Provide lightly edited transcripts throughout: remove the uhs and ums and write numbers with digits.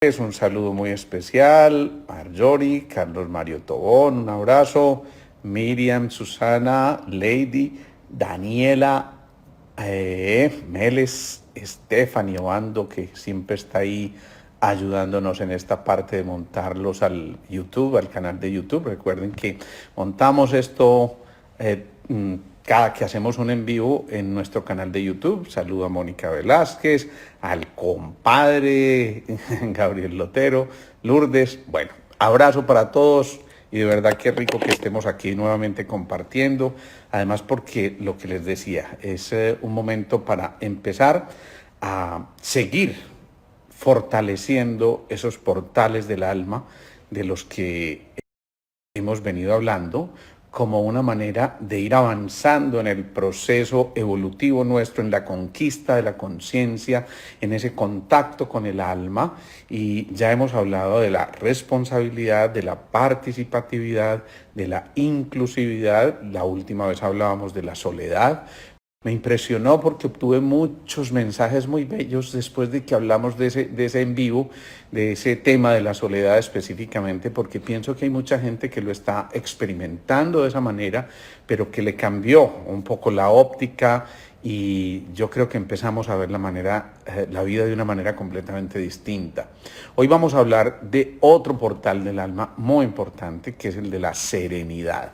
Es un saludo muy especial, Marjorie, Carlos Mario Tobón, un abrazo, Miriam, Susana, Lady, Daniela, Meles, Stephanie Obando, que siempre está ahí ayudándonos en esta parte de montarlos al YouTube, al canal de YouTube. Recuerden que montamos esto cada que hacemos un en vivo en nuestro canal de YouTube. Saludo a Mónica Velázquez, al compadre Gabriel Lotero, Lourdes. Bueno, abrazo para todos y de verdad qué rico que estemos aquí nuevamente compartiendo. Además porque lo que les decía, es un momento para empezar a seguir fortaleciendo esos portales del alma de los que hemos venido hablando como una manera de ir avanzando en el proceso evolutivo nuestro, en la conquista de la conciencia, en ese contacto con el alma. Y ya hemos hablado de la responsabilidad, de la participatividad, de la inclusividad. La última vez hablábamos de la soledad. Me impresionó porque obtuve muchos mensajes muy bellos después de que hablamos de ese en vivo, de ese tema de la soledad específicamente, porque pienso que hay mucha gente que lo está experimentando de esa manera, pero que le cambió un poco la óptica y yo creo que empezamos a ver la vida de una manera completamente distinta. Hoy vamos a hablar de otro portal del alma muy importante, que es el de la serenidad.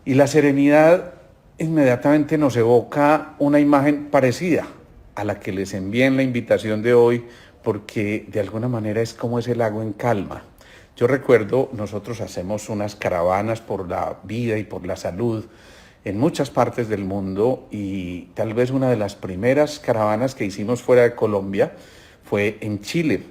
Y la serenidad inmediatamente nos evoca una imagen parecida a la que les envié en la invitación de hoy, porque de alguna manera es como ese lago en calma. Yo recuerdo, nosotros hacemos unas caravanas por la vida y por la salud en muchas partes del mundo y tal vez una de las primeras caravanas que hicimos fuera de Colombia fue en Chile.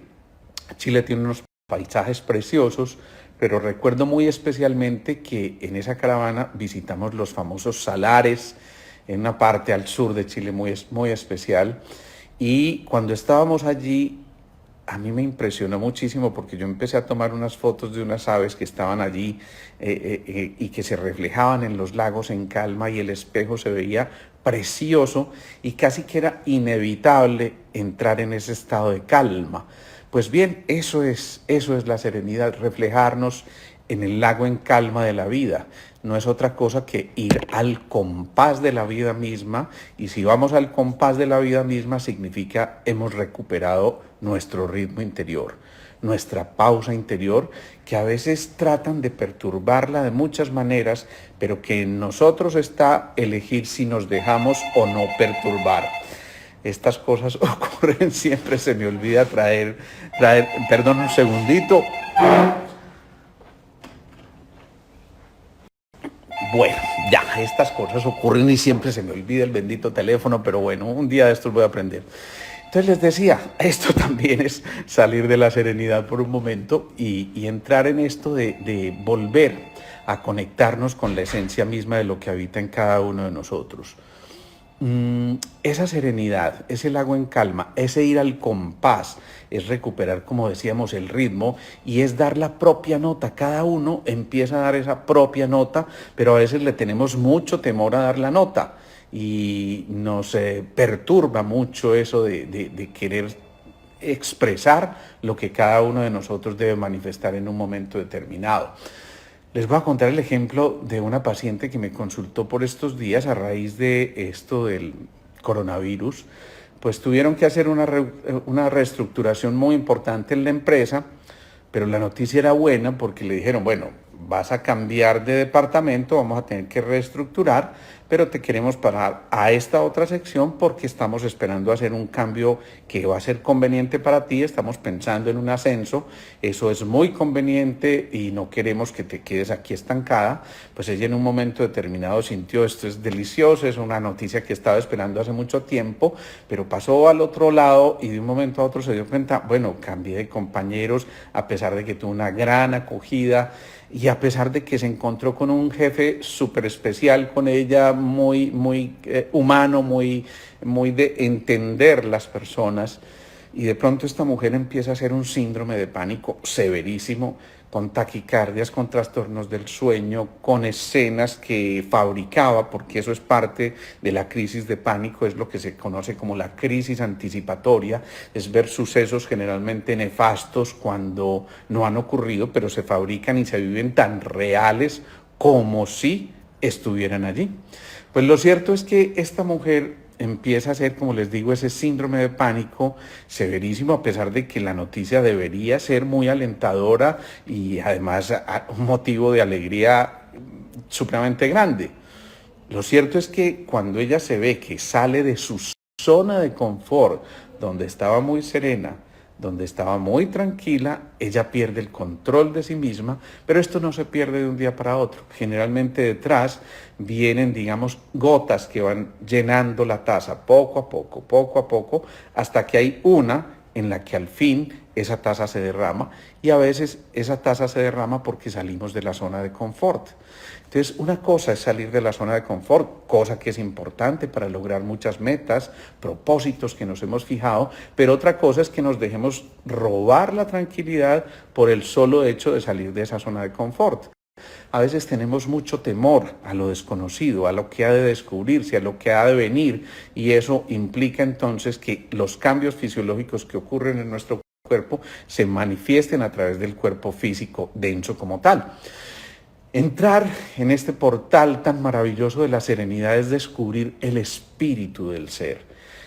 Chile tiene unos paisajes preciosos, pero recuerdo muy especialmente que en esa caravana visitamos los famosos salares en una parte al sur de Chile muy especial. Y cuando estábamos allí, a mí me impresionó muchísimo porque yo empecé a tomar unas fotos de unas aves que estaban allí y que se reflejaban en los lagos en calma y el espejo se veía precioso y casi que era inevitable entrar en ese estado de calma. Pues bien, eso es la serenidad, reflejarnos en el lago en calma de la vida. No es otra cosa que ir al compás de la vida misma, y si vamos al compás de la vida misma significa hemos recuperado nuestro ritmo interior, nuestra pausa interior, que a veces tratan de perturbarla de muchas maneras, pero que en nosotros está elegir si nos dejamos o no perturbar. Estas cosas ocurren, siempre se me olvida perdón un segundito. Bueno, ya, estas cosas ocurren y siempre se me olvida el bendito teléfono, pero bueno, un día de estos voy a aprender. Entonces les decía, esto también es salir de la serenidad por un momento y entrar en esto de volver a conectarnos con la esencia misma de lo que habita en cada uno de nosotros. Esa serenidad, ese lago en calma, ese ir al compás, es recuperar, como decíamos, el ritmo y es dar la propia nota. Cada uno empieza a dar esa propia nota, pero a veces le tenemos mucho temor a dar la nota y nos perturba mucho eso de querer expresar lo que cada uno de nosotros debe manifestar en un momento determinado. Les voy a contar el ejemplo de una paciente que me consultó por estos días a raíz de esto del coronavirus. Pues tuvieron que hacer una reestructuración muy importante en la empresa, pero la noticia era buena porque le dijeron, bueno, vas a cambiar de departamento, vamos a tener que reestructurar, pero te queremos parar a esta otra sección porque estamos esperando hacer un cambio que va a ser conveniente para ti, estamos pensando en un ascenso, eso es muy conveniente y no queremos que te quedes aquí estancada. Pues ella en un momento determinado sintió, esto es delicioso, es una noticia que estaba esperando hace mucho tiempo, pero pasó al otro lado y de un momento a otro se dio cuenta, bueno, cambié de compañeros a pesar de que tuvo una gran acogida y a pesar de que se encontró con un jefe súper especial con ella, muy humano, muy de entender las personas, y de pronto esta mujer empieza a hacer un síndrome de pánico severísimo, con taquicardias, con trastornos del sueño, con escenas que fabricaba, porque eso es parte de la crisis de pánico, es lo que se conoce como la crisis anticipatoria, es ver sucesos generalmente nefastos cuando no han ocurrido, pero se fabrican y se viven tan reales como si estuvieran allí. Pues lo cierto es que esta mujer empieza a ser, como les digo, ese síndrome de pánico severísimo, a pesar de que la noticia debería ser muy alentadora y además un motivo de alegría supremamente grande. Lo cierto es que cuando ella se ve que sale de su zona de confort, donde estaba muy serena, donde estaba muy tranquila, ella pierde el control de sí misma, pero esto no se pierde de un día para otro. Generalmente detrás vienen, digamos, gotas que van llenando la taza poco a poco, hasta que hay una en la que al fin esa taza se derrama, y a veces esa taza se derrama porque salimos de la zona de confort. Entonces, una cosa es salir de la zona de confort, cosa que es importante para lograr muchas metas, propósitos que nos hemos fijado, pero otra cosa es que nos dejemos robar la tranquilidad por el solo hecho de salir de esa zona de confort. A veces tenemos mucho temor a lo desconocido, a lo que ha de descubrirse, a lo que ha de venir, y eso implica entonces que los cambios fisiológicos que ocurren en nuestro cuerpo se manifiesten a través del cuerpo físico denso como tal. Entrar en este portal tan maravilloso de la serenidad es descubrir el espíritu del ser.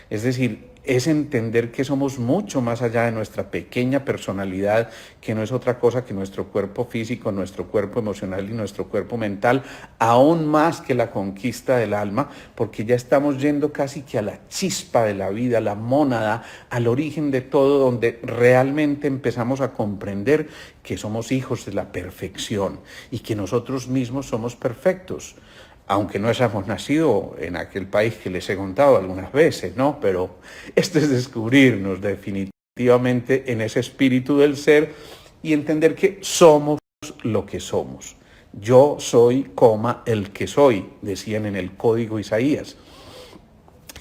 Es decir, es entender que somos mucho más allá de nuestra pequeña personalidad, que no es otra cosa que nuestro cuerpo físico, nuestro cuerpo emocional y nuestro cuerpo mental, aún más que la conquista del alma, porque ya estamos yendo casi que a la chispa de la vida, a la mónada, al origen de todo, donde realmente empezamos a comprender que somos hijos de la perfección y que nosotros mismos somos perfectos. Aunque no hayamos nacido en aquel país que les he contado algunas veces, ¿no? Pero esto es descubrirnos definitivamente en ese espíritu del ser y entender que somos lo que somos. Yo soy, el que soy, decían en el código Isaías.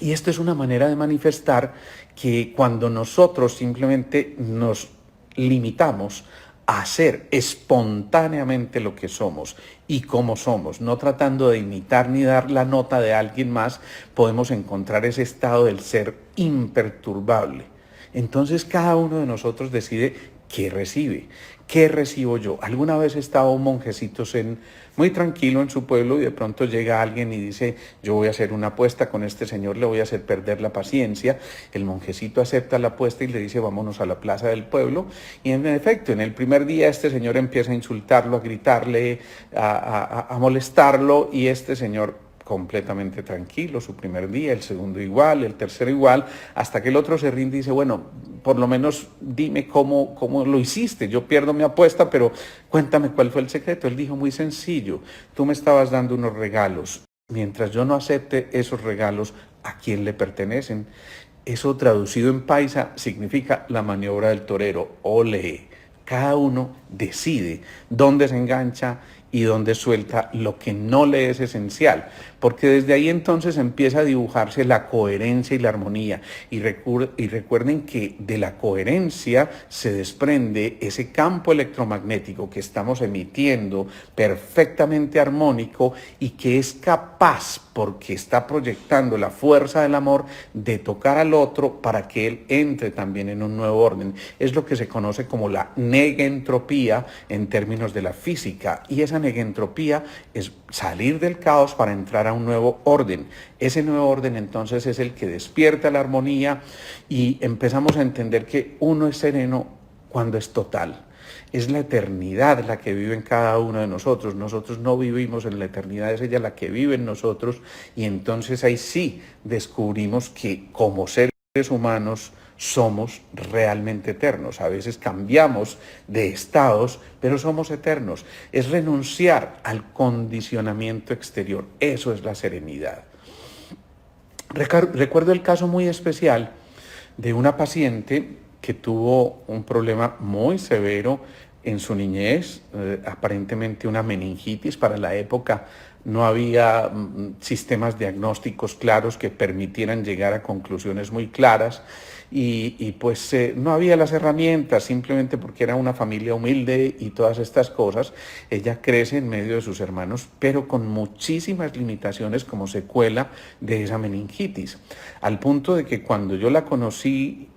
Y esto es una manera de manifestar que cuando nosotros simplemente nos limitamos a ser espontáneamente lo que somos y cómo somos, no tratando de imitar ni dar la nota de alguien más, podemos encontrar ese estado del ser imperturbable. Entonces cada uno de nosotros decide qué recibe. ¿Qué recibo yo? Alguna vez estaba un monjecito muy tranquilo en su pueblo y de pronto llega alguien y dice, yo voy a hacer una apuesta con este señor, le voy a hacer perder la paciencia. El monjecito acepta la apuesta y le dice, vámonos a la plaza del pueblo. Y en efecto, en el primer día este señor empieza a insultarlo, a gritarle, a molestarlo, y este señor completamente tranquilo, su primer día, el segundo igual, el tercero igual, hasta que el otro se rinde y dice, bueno, por lo menos dime cómo lo hiciste, yo pierdo mi apuesta, pero cuéntame cuál fue el secreto. Él dijo, muy sencillo, tú me estabas dando unos regalos, mientras yo no acepte esos regalos, ¿a quién le pertenecen? Eso traducido en paisa significa la maniobra del torero, ole. Cada uno decide dónde se engancha y dónde suelta lo que no le es esencial, porque desde ahí entonces empieza a dibujarse la coherencia y la armonía. Y recuerden que de la coherencia se desprende ese campo electromagnético que estamos emitiendo perfectamente armónico y que es capaz, porque está proyectando la fuerza del amor, de tocar al otro para que él entre también en un nuevo orden. Es lo que se conoce como la negentropía en términos de la física, y esa negentropía es salir del caos para entrar a un nuevo orden. Ese nuevo orden entonces es el que despierta la armonía y empezamos a entender que uno es sereno cuando es total. Es la eternidad la que vive en cada uno de nosotros. Nosotros no vivimos en la eternidad, es ella la que vive en nosotros, y entonces ahí sí descubrimos que como seres humanos somos realmente eternos. A veces cambiamos de estados, pero somos eternos. Es renunciar al condicionamiento exterior. Eso es la serenidad. Recuerdo el caso muy especial de una paciente que tuvo un problema muy severo en su niñez, aparentemente una meningitis. Para la época no había sistemas diagnósticos claros que permitieran llegar a conclusiones muy claras, y pues no había las herramientas, simplemente porque era una familia humilde y todas estas cosas. Ella crece en medio de sus hermanos, pero con muchísimas limitaciones como secuela de esa meningitis, al punto de que cuando yo la conocí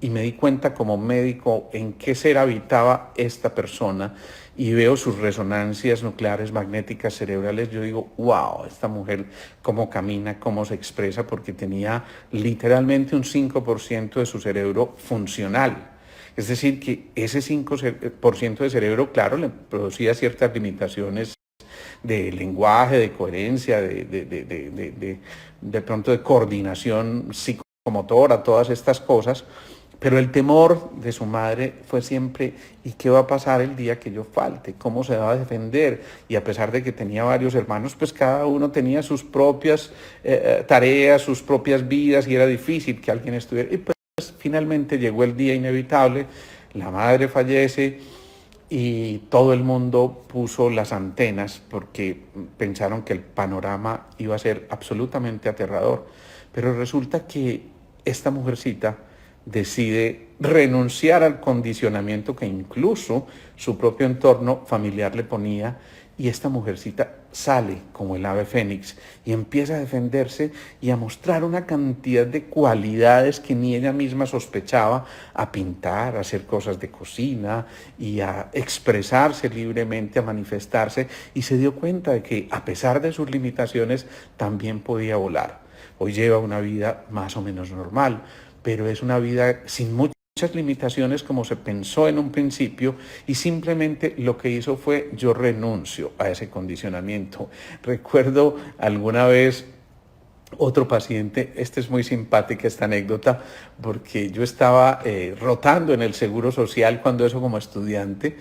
y me di cuenta como médico en qué ser habitaba esta persona y veo sus resonancias nucleares magnéticas cerebrales, yo digo, wow, esta mujer cómo camina, cómo se expresa, porque tenía literalmente un 5% de su cerebro funcional. Es decir, que ese 5% de cerebro, claro, le producía ciertas limitaciones de lenguaje, de coherencia, de pronto de coordinación psicomotora, todas estas cosas. Pero el temor de su madre fue siempre, ¿y qué va a pasar el día que yo falte? ¿Cómo se va a defender? Y a pesar de que tenía varios hermanos, pues cada uno tenía sus propias tareas, sus propias vidas, y era difícil que alguien estuviera. Y pues finalmente llegó el día inevitable, la madre fallece y todo el mundo puso las antenas porque pensaron que el panorama iba a ser absolutamente aterrador. Pero resulta que esta mujercita decide renunciar al condicionamiento que incluso su propio entorno familiar le ponía, y esta mujercita sale como el ave fénix y empieza a defenderse y a mostrar una cantidad de cualidades que ni ella misma sospechaba, a pintar, a hacer cosas de cocina y a expresarse libremente, a manifestarse, y se dio cuenta de que a pesar de sus limitaciones también podía volar. Hoy lleva una vida más o menos normal, pero es una vida sin muchas limitaciones como se pensó en un principio, y simplemente lo que hizo fue: yo renuncio a ese condicionamiento. Recuerdo alguna vez otro paciente, esta es muy simpática esta anécdota, porque yo estaba rotando en el Seguro Social cuando eso, como estudiante,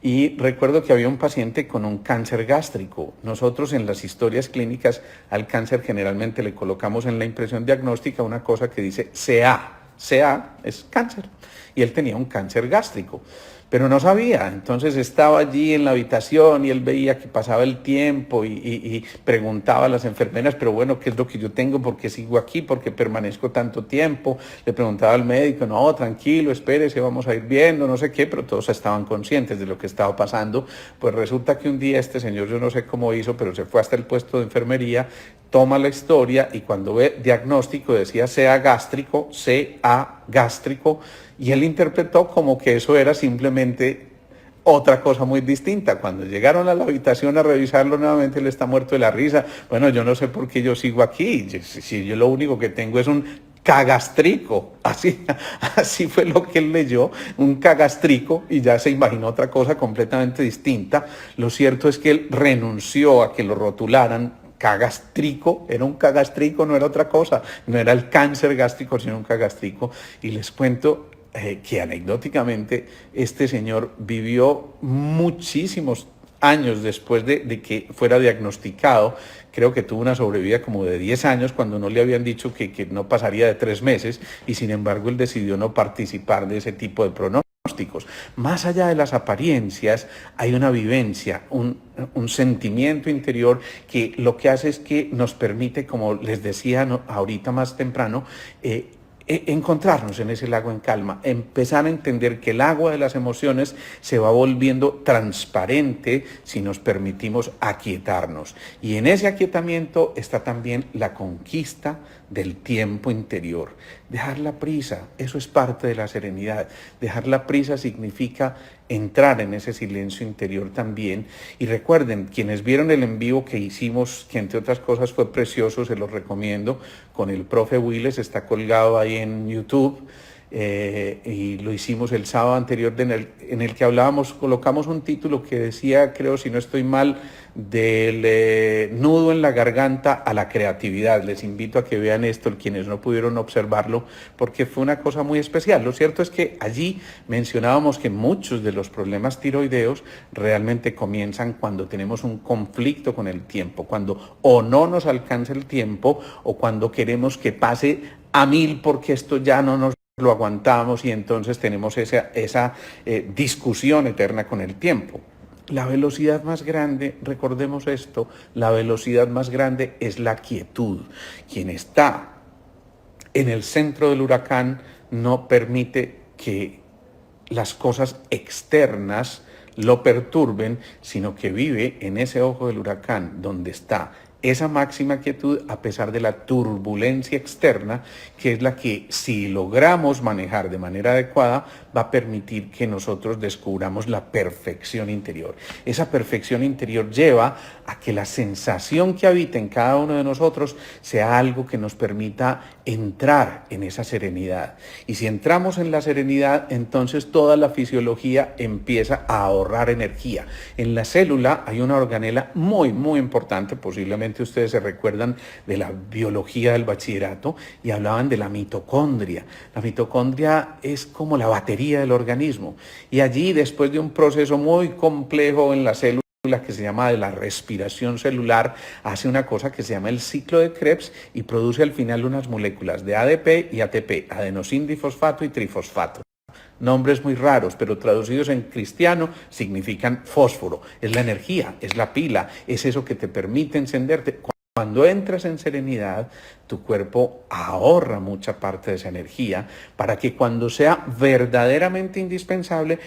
y recuerdo que había un paciente con un cáncer gástrico. Nosotros en las historias clínicas al cáncer generalmente le colocamos en la impresión diagnóstica una cosa que dice CA. CA es cáncer. Y él tenía un cáncer gástrico, pero no sabía. Entonces estaba allí en la habitación y él veía que pasaba el tiempo y preguntaba a las enfermeras, pero bueno, ¿qué es lo que yo tengo? ¿Por qué sigo aquí? ¿Por qué permanezco tanto tiempo? Le preguntaba al médico, no, tranquilo, espérese, vamos a ir viendo, no sé qué, pero todos estaban conscientes de lo que estaba pasando. Pues resulta que un día este señor, yo no sé cómo hizo, pero se fue hasta el puesto de enfermería, toma la historia y cuando ve diagnóstico decía CA gástrico, CA gástrico, y él interpretó como que eso era simplemente otra cosa muy distinta. Cuando llegaron a la habitación a revisarlo nuevamente, él está muerto de la risa. Bueno, yo no sé por qué yo sigo aquí, si yo lo único que tengo es un cagastrico, así fue lo que él leyó, un cagastrico, y ya se imaginó otra cosa completamente distinta. Lo cierto es que él renunció a que lo rotularan cagastrico, era un cagastrico, no era otra cosa, no era el cáncer gástrico, sino un cagastrico. Y les cuento que anecdóticamente este señor vivió muchísimos años después de que fuera diagnosticado. Creo que tuvo una sobrevida como de 10 años cuando no le habían dicho que no pasaría de 3 meses, y sin embargo él decidió no participar de ese tipo de pronósticos. Más allá de las apariencias, hay una vivencia, un sentimiento interior que lo que hace es que nos permite, como les decía ahorita más temprano, encontrarnos en ese lago en calma, empezar a entender que el agua de las emociones se va volviendo transparente si nos permitimos aquietarnos. Y en ese aquietamiento está también la conquista del tiempo interior. Dejar la prisa, eso es parte de la serenidad. Dejar la prisa significa entrar en ese silencio interior también. Y recuerden, quienes vieron el en vivo que hicimos, que entre otras cosas fue precioso, se los recomiendo, con el profe Willes, está colgado ahí en YouTube, y lo hicimos el sábado anterior, en el que hablábamos, colocamos un título que decía, creo si no estoy mal, del nudo en la garganta a la creatividad. Les invito a que vean esto, quienes no pudieron observarlo, porque fue una cosa muy especial. Lo cierto es que allí mencionábamos que muchos de los problemas tiroideos realmente comienzan cuando tenemos un conflicto con el tiempo, cuando o no nos alcanza el tiempo o cuando queremos que pase a 1000 porque esto ya no nos lo aguantamos, y entonces tenemos esa discusión eterna con el tiempo. La velocidad más grande, recordemos esto, la velocidad más grande es la quietud. Quien está en el centro del huracán no permite que las cosas externas lo perturben, sino que vive en ese ojo del huracán donde está esa máxima quietud a pesar de la turbulencia externa, que es la que, si logramos manejar de manera adecuada, va a permitir que nosotros descubramos la perfección interior. Esa perfección interior lleva a que la sensación que habita en cada uno de nosotros sea algo que nos permita entrar en esa serenidad. Y si entramos en la serenidad, entonces toda la fisiología empieza a ahorrar energía. En la célula hay una organela muy, muy importante, posiblemente ustedes se recuerdan de la biología del bachillerato y hablaban de la mitocondria. La mitocondria es como la batería del organismo y allí, después de un proceso muy complejo en la célula que se llama de la respiración celular, hace una cosa que se llama el ciclo de Krebs y produce al final unas moléculas de ADP y ATP, adenosín difosfato y trifosfato. Nombres muy raros, pero traducidos en cristiano significan fósforo. Es la energía, es la pila, es eso que te permite encenderte. Cuando entras en serenidad, tu cuerpo ahorra mucha parte de esa energía para que cuando sea verdaderamente indispensable,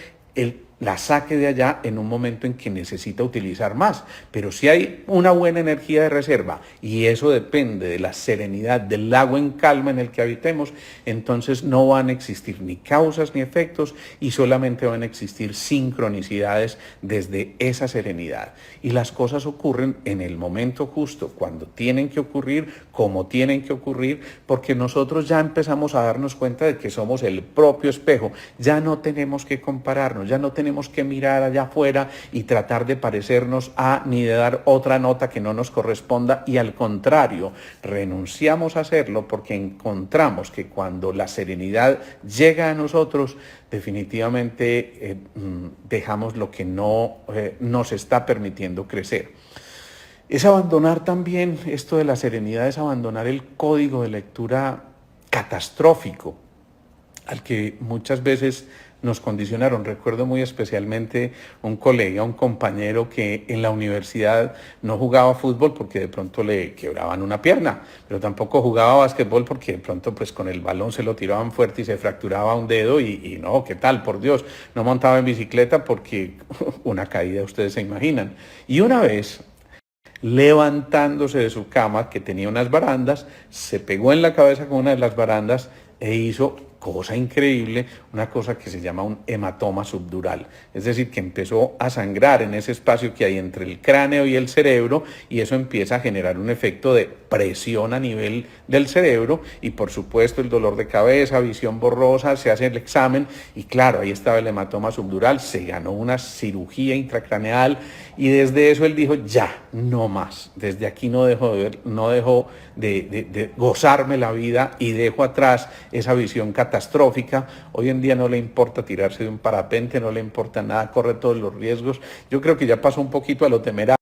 la saque de allá en un momento en que necesita utilizar más. Pero si hay una buena energía de reserva, y eso depende de la serenidad, del lago en calma en el que habitemos, entonces no van a existir ni causas ni efectos y solamente van a existir sincronicidades desde esa serenidad. Y las cosas ocurren en el momento justo, cuando tienen que ocurrir, como tienen que ocurrir, porque nosotros ya empezamos a darnos cuenta de que somos el propio espejo. Ya no tenemos que compararnos, ya no tenemos que mirar allá afuera y tratar de parecernos a, ni de dar otra nota que no nos corresponda, y al contrario, renunciamos a hacerlo porque encontramos que cuando la serenidad llega a nosotros, definitivamente dejamos lo que no nos está permitiendo crecer. Es abandonar también, esto de la serenidad, es abandonar el código de lectura catastrófico al que muchas veces nos condicionaron. Recuerdo muy especialmente un colega, un compañero que en la universidad no jugaba fútbol porque de pronto le quebraban una pierna, pero tampoco jugaba básquetbol porque de pronto pues con el balón se lo tiraban fuerte y se fracturaba un dedo y no, ¿qué tal? Por Dios, no montaba en bicicleta porque una caída ustedes se imaginan. Y una vez, levantándose de su cama, que tenía unas barandas, se pegó en la cabeza con una de las barandas e hizo, cosa increíble, una cosa que se llama un hematoma subdural. Es decir, que empezó a sangrar en ese espacio que hay entre el cráneo y el cerebro, y eso empieza a generar un efecto de presión a nivel del cerebro y por supuesto el dolor de cabeza, visión borrosa. Se hace el examen y claro, ahí estaba el hematoma subdural. Se ganó una cirugía intracraneal y desde eso él dijo, ya, no más. Desde aquí no dejo de ver, no dejo de gozarme la vida y dejo atrás esa visión catastrófica. Hoy en día no le importa tirarse de un parapente, no le importa nada, corre todos los riesgos. Yo creo que ya pasó un poquito a lo temerario,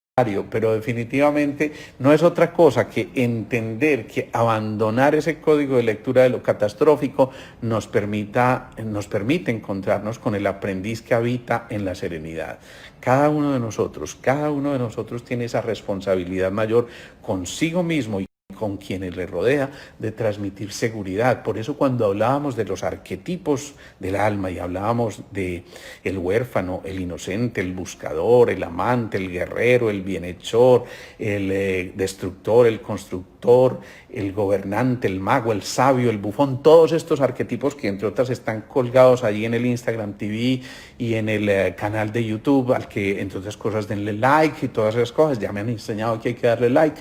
pero definitivamente no es otra cosa que entender que abandonar ese código de lectura de lo catastrófico nos permite encontrarnos con el aprendiz que habita en la serenidad. Cada uno de nosotros tiene esa responsabilidad mayor consigo mismo y con quienes le rodea, de transmitir seguridad. Por eso cuando hablábamos de los arquetipos del alma y hablábamos de el huérfano, el inocente, el buscador, el amante, el guerrero, el bienhechor, el destructor, el constructor, el gobernante, el mago, el sabio, el bufón, todos estos arquetipos que entre otras están colgados allí en el Instagram TV y en el canal de YouTube, al que entre otras cosas denle like y todas esas cosas. Ya me han enseñado que hay que darle like.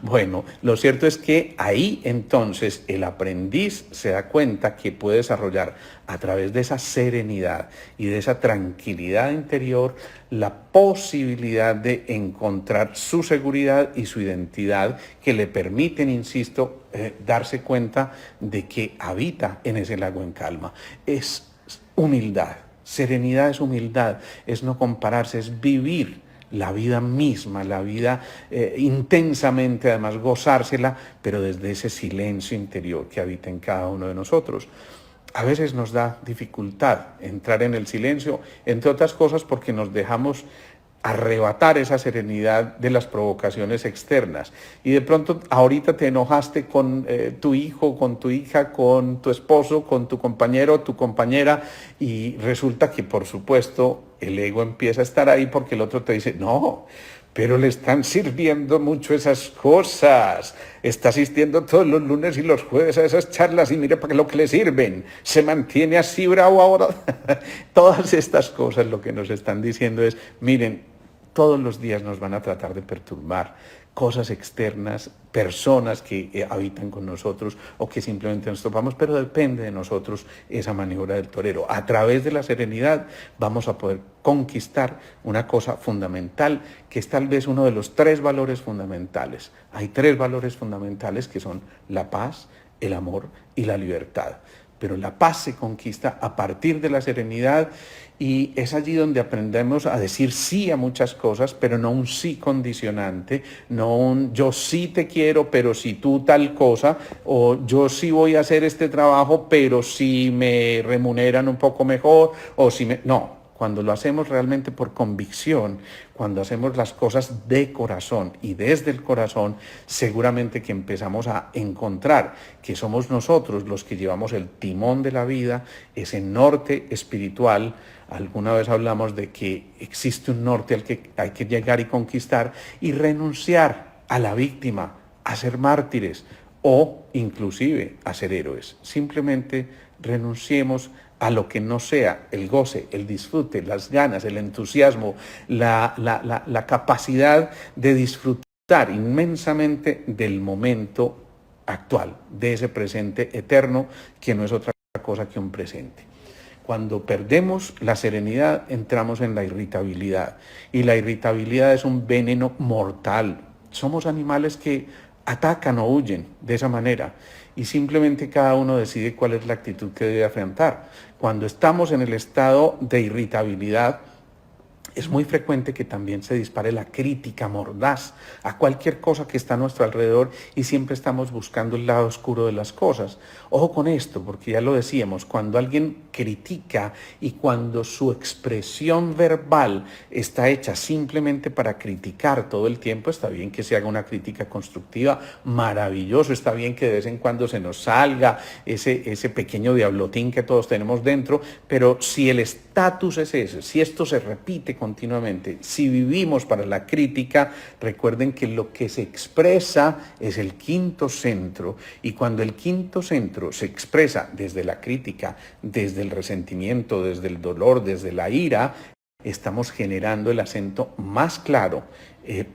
Bueno, lo cierto es que ahí entonces el aprendiz se da cuenta que puede desarrollar a través de esa serenidad y de esa tranquilidad interior la posibilidad de encontrar su seguridad y su identidad, que le permiten, insisto, darse cuenta de que habita en ese lago en calma. Es humildad, serenidad es humildad, es no compararse, es vivir la vida misma, la vida intensamente, además gozársela, pero desde ese silencio interior que habita en cada uno de nosotros. A veces nos da dificultad entrar en el silencio, entre otras cosas porque nos dejamos arrebatar esa serenidad de las provocaciones externas. Y de pronto ahorita te enojaste con tu hijo, con tu hija, con tu esposo, con tu compañero, tu compañera, y resulta que por supuesto el ego empieza a estar ahí porque el otro te dice, no, pero le están sirviendo mucho esas cosas. Está asistiendo todos los lunes y los jueves a esas charlas y mire para lo que le sirven. Se mantiene así bravo ahora. Todas estas cosas lo que nos están diciendo es, miren, todos los días nos van a tratar de perturbar cosas externas, personas que habitan con nosotros o que simplemente nos topamos, pero depende de nosotros esa maniobra del torero. A través de la serenidad vamos a poder conquistar una cosa fundamental, que es tal vez uno de los 3 valores fundamentales. Hay 3 valores fundamentales que son la paz, el amor y la libertad. Pero la paz se conquista a partir de la serenidad y es allí donde aprendemos a decir sí a muchas cosas, pero no un sí condicionante, no un yo sí te quiero, pero si tú tal cosa, o yo sí voy a hacer este trabajo, pero si me remuneran un poco mejor, o si me... No. Cuando lo hacemos realmente por convicción, cuando hacemos las cosas de corazón y desde el corazón, seguramente que empezamos a encontrar que somos nosotros los que llevamos el timón de la vida, ese norte espiritual. Alguna vez hablamos de que existe un norte al que hay que llegar y conquistar y renunciar a la víctima, a ser mártires o inclusive a ser héroes. Simplemente renunciemos a lo que no sea el goce, el disfrute, las ganas, el entusiasmo, la capacidad de disfrutar inmensamente del momento actual, de ese presente eterno que no es otra cosa que un presente. Cuando perdemos la serenidad, entramos en la irritabilidad. Y la irritabilidad es un veneno mortal. Somos animales que atacan o huyen de esa manera. Y simplemente cada uno decide cuál es la actitud que debe afrontar. Cuando estamos en el estado de irritabilidad, es muy frecuente que también se dispare la crítica mordaz a cualquier cosa que está a nuestro alrededor y siempre estamos buscando el lado oscuro de las cosas. Ojo con esto, porque ya lo decíamos, cuando alguien critica y cuando su expresión verbal está hecha simplemente para criticar todo el tiempo, está bien que se haga una crítica constructiva, maravilloso, está bien que de vez en cuando se nos salga ese pequeño diablotín que todos tenemos dentro, pero si el estatus es ese, si esto se repite continuamente, si vivimos para la crítica, recuerden que lo que se expresa es el quinto centro, y cuando el quinto centro se expresa desde la crítica, desde el resentimiento, desde el dolor, desde la ira, estamos generando el acento más claro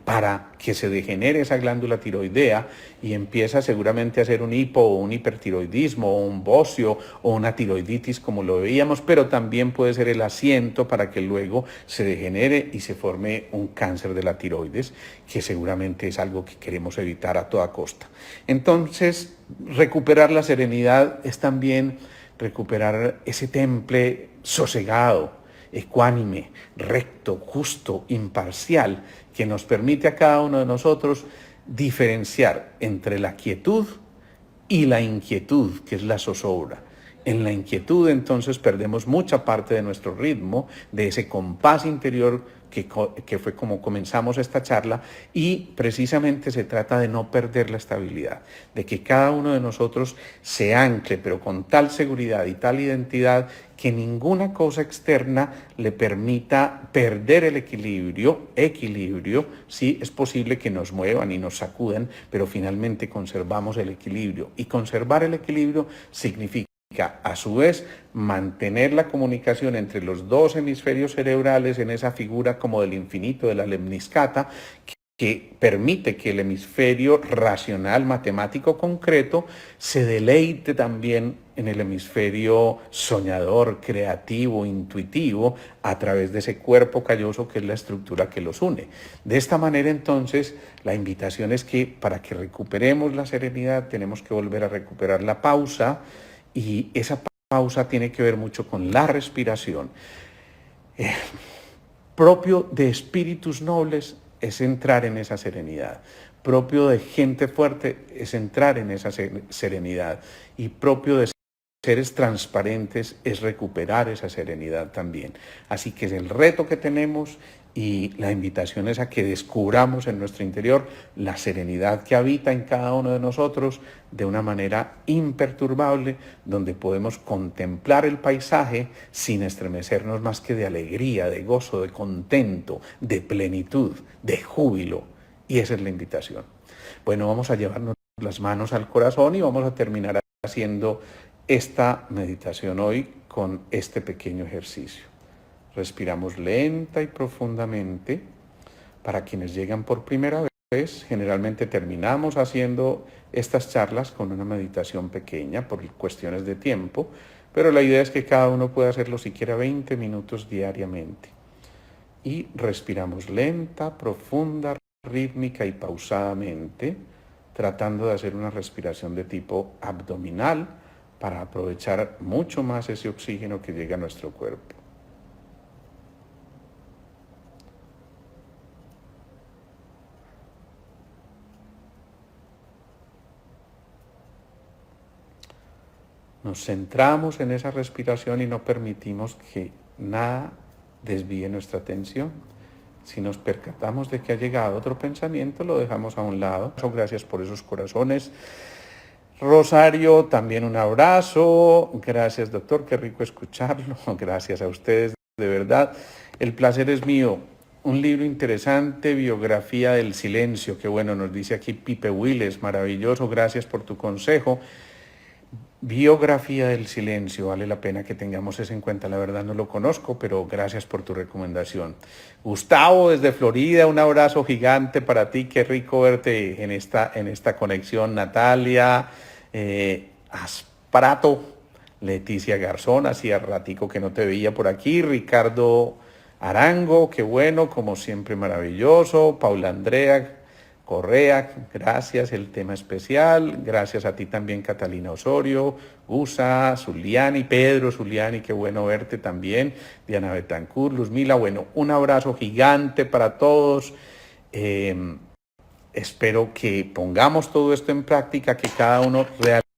para que se degenere esa glándula tiroidea y empieza seguramente a ser un hipo o un hipertiroidismo o un bocio o una tiroiditis como lo veíamos, pero también puede ser el asiento para que luego se degenere y se forme un cáncer de la tiroides, que seguramente es algo que queremos evitar a toda costa. Entonces, recuperar la serenidad es también recuperar ese temple sosegado, ecuánime, recto, justo, imparcial, que nos permite a cada uno de nosotros diferenciar entre la quietud y la inquietud, que es la zozobra. En la inquietud entonces perdemos mucha parte de nuestro ritmo, de ese compás interior que fue como comenzamos esta charla, y precisamente se trata de no perder la estabilidad, de que cada uno de nosotros se ancle, pero con tal seguridad y tal identidad que ninguna cosa externa le permita perder el equilibrio, sí es posible que nos muevan y nos sacudan, pero finalmente conservamos el equilibrio, y conservar el equilibrio significa a su vez mantener la comunicación entre los 2 hemisferios cerebrales en esa figura como del infinito de la lemniscata, que permite que el hemisferio racional, matemático, concreto, se deleite también en el hemisferio soñador, creativo, intuitivo, a través de ese cuerpo calloso que es la estructura que los une. De esta manera, entonces, la invitación es que para que recuperemos la serenidad tenemos que volver a recuperar la pausa, y esa pausa tiene que ver mucho con la respiración. Propio de espíritus nobles es entrar en esa serenidad. Propio de gente fuerte es entrar en esa serenidad. Y propio de seres transparentes es recuperar esa serenidad también. Así que es el reto que tenemos y la invitación es a que descubramos en nuestro interior la serenidad que habita en cada uno de nosotros de una manera imperturbable, donde podemos contemplar el paisaje sin estremecernos más que de alegría, de gozo, de contento, de plenitud, de júbilo. Y esa es la invitación. Bueno, vamos a llevarnos las manos al corazón y vamos a terminar haciendo esta meditación hoy con este pequeño ejercicio. Respiramos lenta y profundamente. Para quienes llegan por primera vez, generalmente terminamos haciendo estas charlas con una meditación pequeña por cuestiones de tiempo, pero la idea es que cada uno pueda hacerlo siquiera 20 minutos diariamente. Y respiramos lenta, profunda, rítmica y pausadamente, tratando de hacer una respiración de tipo abdominal para aprovechar mucho más ese oxígeno que llega a nuestro cuerpo. Nos centramos en esa respiración y no permitimos que nada desvíe nuestra atención. Si nos percatamos de que ha llegado otro pensamiento, lo dejamos a un lado. Gracias por esos corazones. Rosario, también un abrazo. Gracias, doctor, qué rico escucharlo. Gracias a ustedes, de verdad. El placer es mío. Un libro interesante, Biografía del Silencio. Qué bueno, nos dice aquí Pipe Willes. Maravilloso, gracias por tu consejo. Biografía del Silencio, vale la pena que tengamos eso en cuenta, la verdad no lo conozco, pero gracias por tu recomendación. Gustavo desde Florida, un abrazo gigante para ti, qué rico verte en esta conexión. Natalia, Asprato, Leticia Garzón, hacía ratico que no te veía por aquí, Ricardo Arango, qué bueno, como siempre maravilloso, Paula Andrea Correa, gracias, el tema especial, gracias a ti también Catalina Osorio, Usa, Zuliani, Pedro Zuliani, qué bueno verte también, Diana Betancourt, Luzmila, bueno, un abrazo gigante para todos, espero que pongamos todo esto en práctica, que cada uno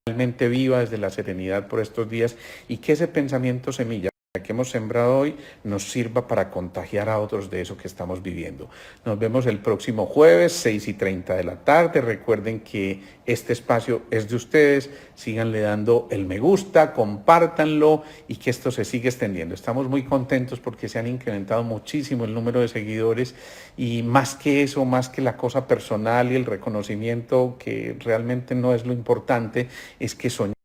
realmente viva desde la serenidad por estos días y que ese pensamiento semilla que hemos sembrado hoy nos sirva para contagiar a otros de eso que estamos viviendo. Nos vemos el próximo jueves, 6:30 de la tarde. Recuerden que este espacio es de ustedes. Síganle dando el me gusta, compártanlo y que esto se siga extendiendo. Estamos muy contentos porque se han incrementado muchísimo el número de seguidores y más que eso, más que la cosa personal y el reconocimiento, que realmente no es lo importante, es que soñamos